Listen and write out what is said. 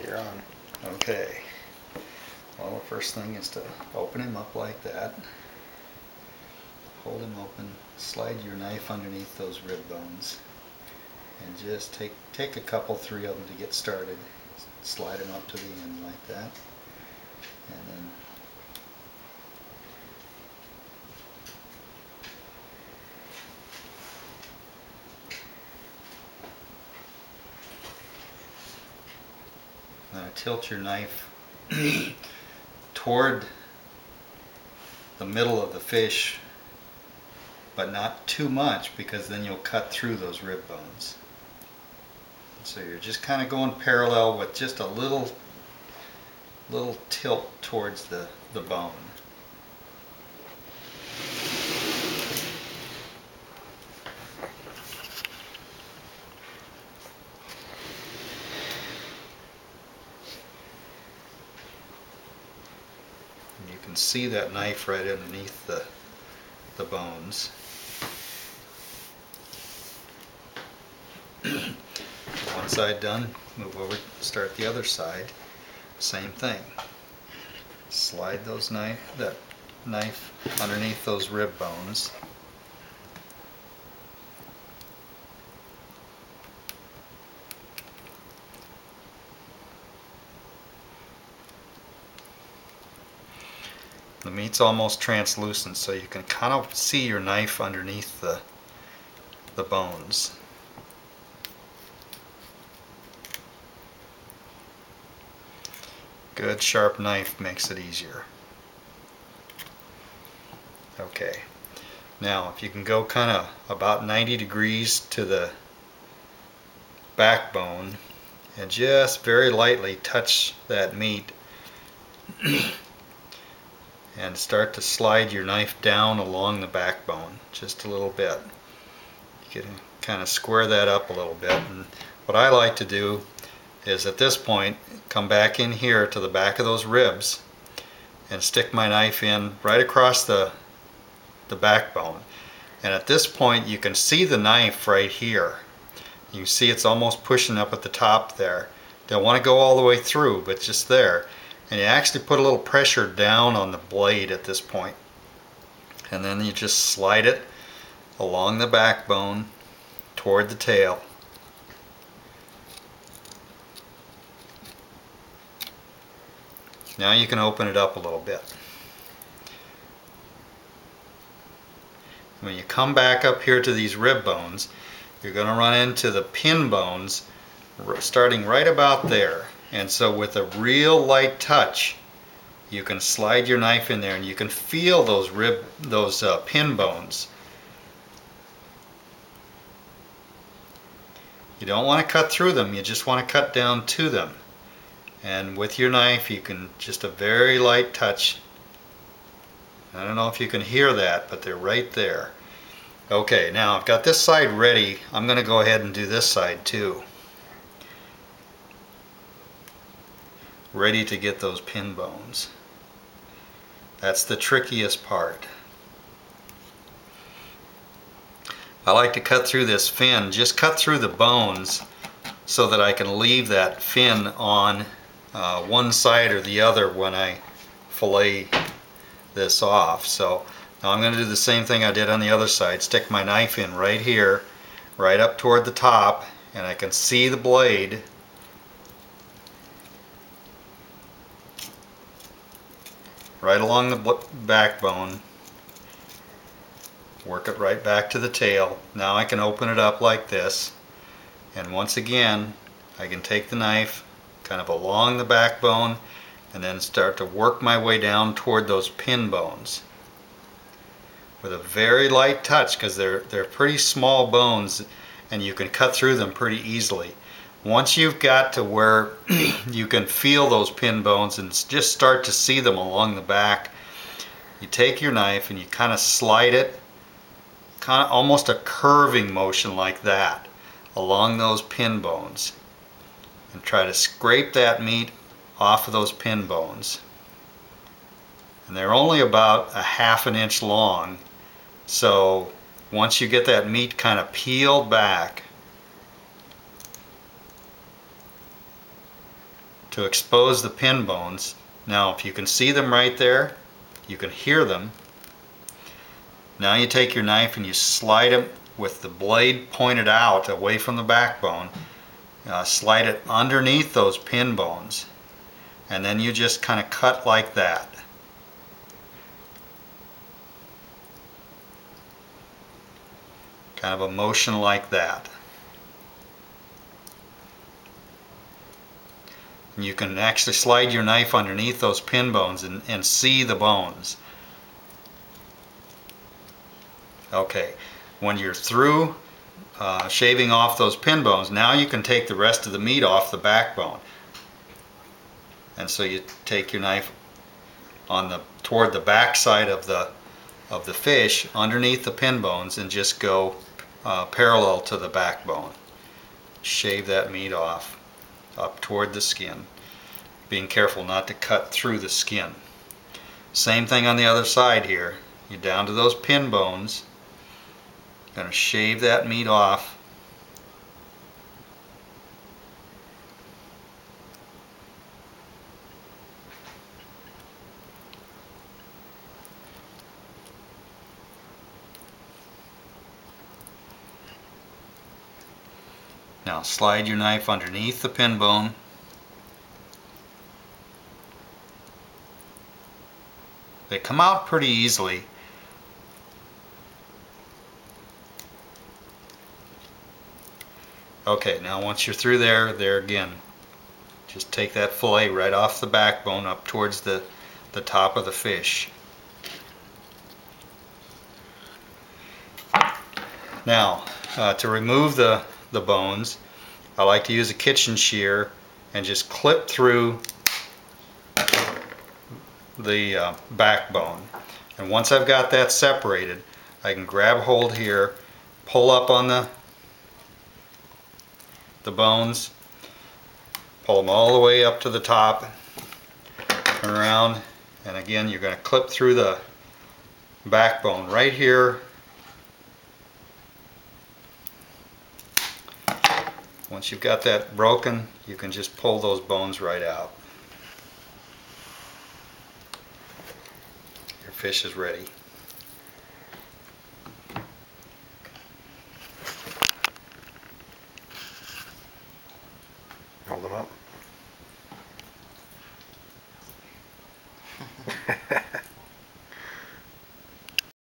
You're on. Okay. Well, the first thing is to open him up like that. Hold him open. Slide your knife underneath those rib bones, and just take a couple, three of them to get started. Slide them up to the end like that, and then tilt your knife toward the middle of the fish, but not too much, because then you'll cut through those rib bones. So you're just kind of going parallel with just a little tilt towards the bone. And you can see that knife right underneath the bones. One side done, move over, start the other side. Same thing. Slide that knife underneath those rib bones. The meat's almost translucent, so you can kind of see your knife underneath the bones. Good sharp knife makes it easier. Okay, now if you can go kind of about 90 degrees to the backbone and just very lightly touch that meat and start to slide your knife down along the backbone just a little bit. You can kind of square that up a little bit, and what I like to do is at this point come back in here to the back of those ribs and stick my knife in right across the backbone. And at this point you can see the knife right here. You see it's almost pushing up at the top there. Don't want to go all the way through, but just there. And you actually put a little pressure down on the blade at this point. And then you just slide it along the backbone toward the tail. Now you can open it up a little bit. When you come back up here to these rib bones, you're going to run into the pin bones starting right about there. And so with a real light touch, you can slide your knife in there and you can feel those pin bones. You don't want to cut through them, you just want to cut down to them. And with your knife you can just a very light touch. I don't know if you can hear that, but they're right there. Okay, now I've got this side ready. I'm going to go ahead and do this side too. Ready to get those pin bones. That's the trickiest part. I like to cut through this fin, just cut through the bones so that I can leave that fin on one side or the other when I fillet this off. So now I'm going to do the same thing I did on the other side. Stick my knife in right here, right up toward the top, and I can see the blade. Right along the backbone. Work it right back to the tail. Now I can open it up like this, and once again I can take the knife kind of along the backbone and then start to work my way down toward those pin bones with a very light touch, because they're pretty small bones and you can cut through them pretty easily. Once you've got to where you can feel those pin bones and just start to see them along the back, you take your knife and you kind of slide it, kind of almost a curving motion like that, along those pin bones, and try to scrape that meat off of those pin bones. And they're only about a ½ an inch long, so once you get that meat kind of peeled back, to expose the pin bones. Now if you can see them right there, you can hear them. Now you take your knife and you slide them with the blade pointed out away from the backbone. Slide it underneath those pin bones, and then you just kind of cut like that. Kind of a motion like that. And you can actually slide your knife underneath those pin bones and see the bones. Okay, when you're through shaving off those pin bones, now you can take the rest of the meat off the backbone. And so you take your knife toward the back side of the fish underneath the pin bones and just go parallel to the backbone. Shave that meat off up toward the skin, being careful not to cut through the skin. Same thing on the other side here. You're down to those pin bones. Going to shave that meat off. Now slide your knife underneath the pin bone. They come out pretty easily. Okay, now once you're through there again, just take that fillet right off the backbone up towards the top of the fish. Now, to remove the bones, I like to use a kitchen shear and just clip through the backbone. And once I've got that separated, I can grab hold here, pull up on the bones, pull them all the way up to the top, turn around, and again you're going to clip through the backbone right here. Once you've got that broken, you can just pull those bones right out. Your fish is ready.